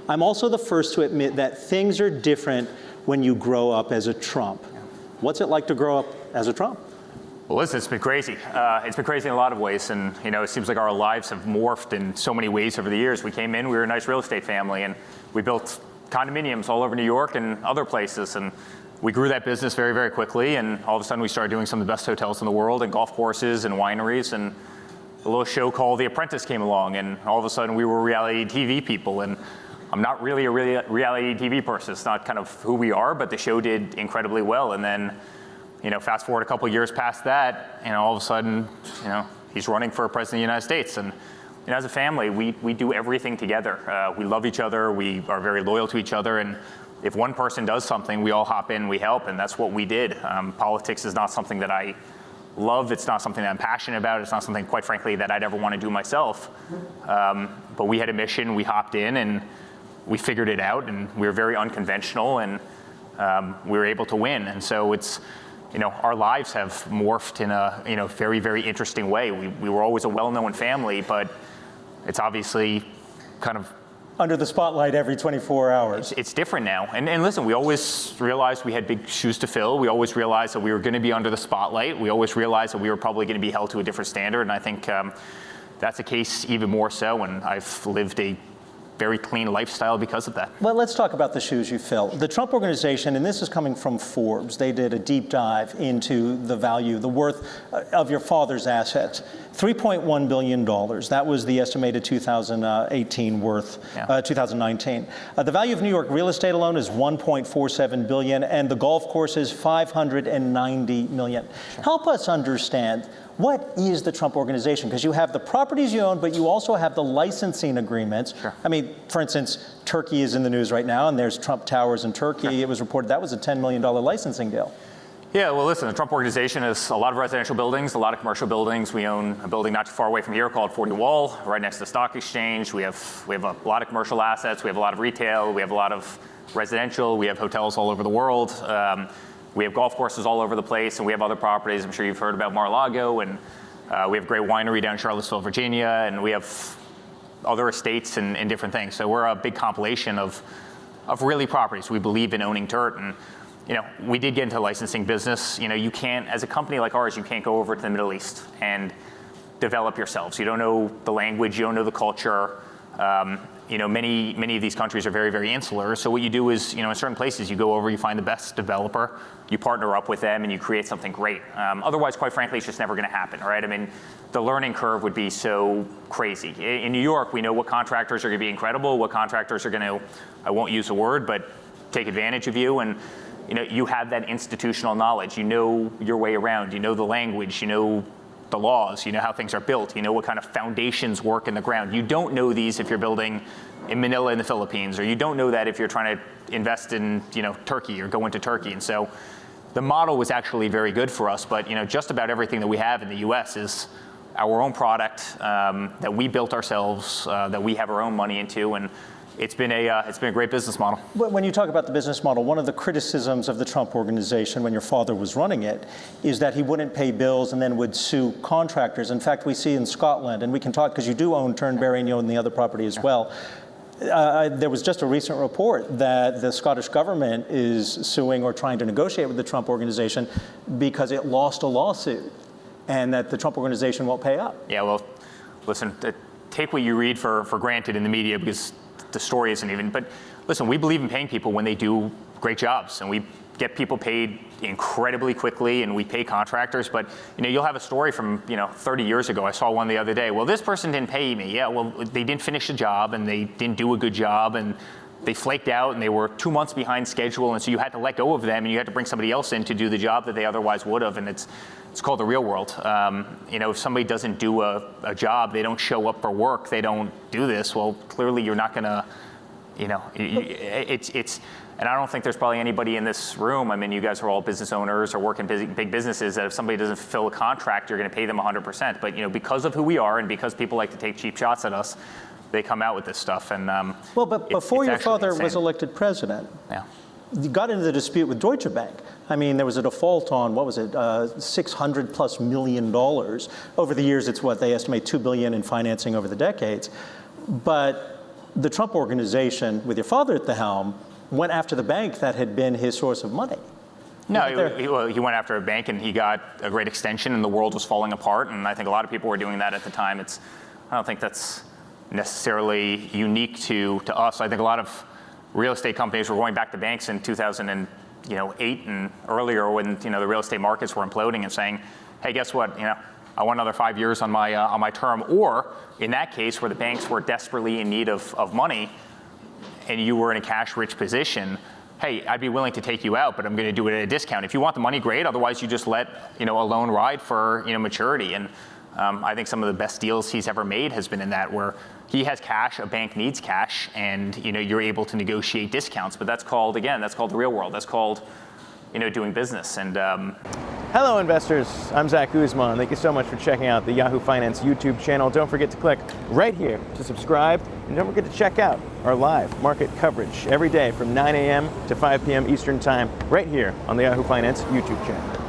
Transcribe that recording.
I'm also the first to admit that things are different when you grow up as a Trump. What's it like to grow up as a Trump? Well, listen, it's been crazy. It's been crazy in a lot of ways, and it seems like our lives have morphed in so many ways over the years. We came in, we were a nice real estate family, and we built condominiums all over New York and other places, and we grew that business very, very quickly, and all of a sudden we started doing some of the best hotels in the world, and golf courses and wineries, and a little show called The Apprentice came along, and all of a sudden we were reality TV people, and I'm not really a reality TV person. It's not kind of who we are, but the show did incredibly well, and then fast forward a couple years past that, all of a sudden, he's running for president of the United States. And as a family, we do everything together. We love each other. We are very loyal to each other. And if one person does something, we all hop in, we help. And that's what we did. Politics is not something that I love. It's not something that I'm passionate about. It's not something, quite frankly, that I'd ever want to do myself. But we had a mission. We hopped in and we figured it out. And we were very unconventional. And we were able to win. And so it's, our lives have morphed in a very, very interesting way. We were always a well-known family, but it's obviously kind of under the spotlight every 24 hours. It's different now. And listen, we always realized we had big shoes to fill. We always realized that we were going to be under the spotlight. We always realized that we were probably going to be held to a different standard. And I think that's the case even more so. And I've lived a very clean lifestyle because of that. Well, let's talk about the shoes you fill. The Trump Organization, and this is coming from Forbes, they did a deep dive into the value, the worth of your father's assets. $3.1 billion. That was the estimated 2018 worth, 2019. The value of New York real estate alone is $1.47 billion, and the golf courses, $590 million. Sure. Help us understand, what is the Trump Organization? Because you have the properties you own, but you also have the licensing agreements. Sure. I mean, for instance, Turkey is in the news right now, and there's Trump Towers in Turkey. Sure. It was reported that was a $10 million licensing deal. Yeah, well, listen, the Trump Organization is a lot of residential buildings, a lot of commercial buildings. We own a building not too far away from here called 40 Wall, right next to the stock exchange. We have a lot of commercial assets. We have a lot of retail. We have a lot of residential. We have hotels all over the world. We have golf courses all over the place, and we have other properties. I'm sure you've heard about Mar-a-Lago, and we have a great winery down in Charlottesville, Virginia, and we have other estates and different things. So we're a big compilation of really properties. We believe in owning dirt, and we did get into the licensing business. You can't, as a company like ours, you can't go over to the Middle East and develop yourselves. You don't know the language, you don't know the culture. Many of these countries are very, very insular. So what you do is, in certain places, you go over, you find the best developer, you partner up with them, and you create something great. Otherwise, quite frankly, it's just never going to happen, right? I mean, the learning curve would be so crazy. In New York, we know what contractors are going to be incredible, what contractors are going to, I won't use a word, but take advantage of you. And you have that institutional knowledge. You know your way around. You know the language. You know the laws. You know how things are built. You know what kind of foundations work in the ground. You don't know these if you're building in Manila in the Philippines, or you don't know that if you're trying to invest in Turkey or go into Turkey. And so the model was actually very good for us. But just about everything that we have in the U.S. is our own product that we built ourselves, that we have our own money into, and it's been a great business model. When you talk about the business model, one of the criticisms of the Trump Organization when your father was running it is that he wouldn't pay bills and then would sue contractors. In fact, we see in Scotland, and we can talk because you do own Turnberry and you own the other property as well. There was just a recent report that the Scottish government is suing or trying to negotiate with the Trump Organization because it lost a lawsuit, and that the Trump Organization won't pay up. Yeah, well, listen, take what you read for granted in the media, because the story isn't even, but listen, we believe in paying people when they do great jobs, and we get people paid incredibly quickly, and we pay contractors. But you'll have a story from 30 years ago. I saw one the other day. Well, this person didn't pay me. Yeah, well, they didn't finish the job, and they didn't do a good job, and they flaked out, and they were 2 months behind schedule, and so you had to let go of them, and you had to bring somebody else in to do the job that they otherwise would have. And it's called the real world. If somebody doesn't do a job, they don't show up for work, they don't do this, well, clearly you're not going to, and I don't think there's probably anybody in this room, I mean, you guys are all business owners or work in big businesses, that if somebody doesn't fulfill a contract, you're going to pay them 100%. But, because of who we are and because people like to take cheap shots at us, they come out with this stuff. And well, but before your father was elected president, you got into the dispute with Deutsche Bank. I mean, there was a default on, what was it, $600+ million. Over the years, it's what they estimate $2 billion in financing over the decades. But the Trump organization, with your father at the helm, went after the bank that had been his source of money. No, he went after a bank and he got a great extension and the world was falling apart. And I think a lot of people were doing that at the time. I don't think that's necessarily unique to us. I think a lot of real estate companies were going back to banks in 2008 and earlier when the real estate markets were imploding and saying, hey, guess what? I want another 5 years on my term. Or in that case, where the banks were desperately in need of money and you were in a cash-rich position, hey, I'd be willing to take you out, but I'm going to do it at a discount. If you want the money, great. Otherwise, you just let a loan ride for maturity. And I think some of the best deals he's ever made has been in that, where he has cash, a bank needs cash, and you're able to negotiate discounts. But that's called the real world. That's called doing business. And hello, investors. I'm Zach Guzman. Thank you so much for checking out the Yahoo Finance YouTube channel. Don't forget to click right here to subscribe, and don't forget to check out our live market coverage every day from 9 a.m. to 5 p.m. Eastern Time right here on the Yahoo Finance YouTube channel.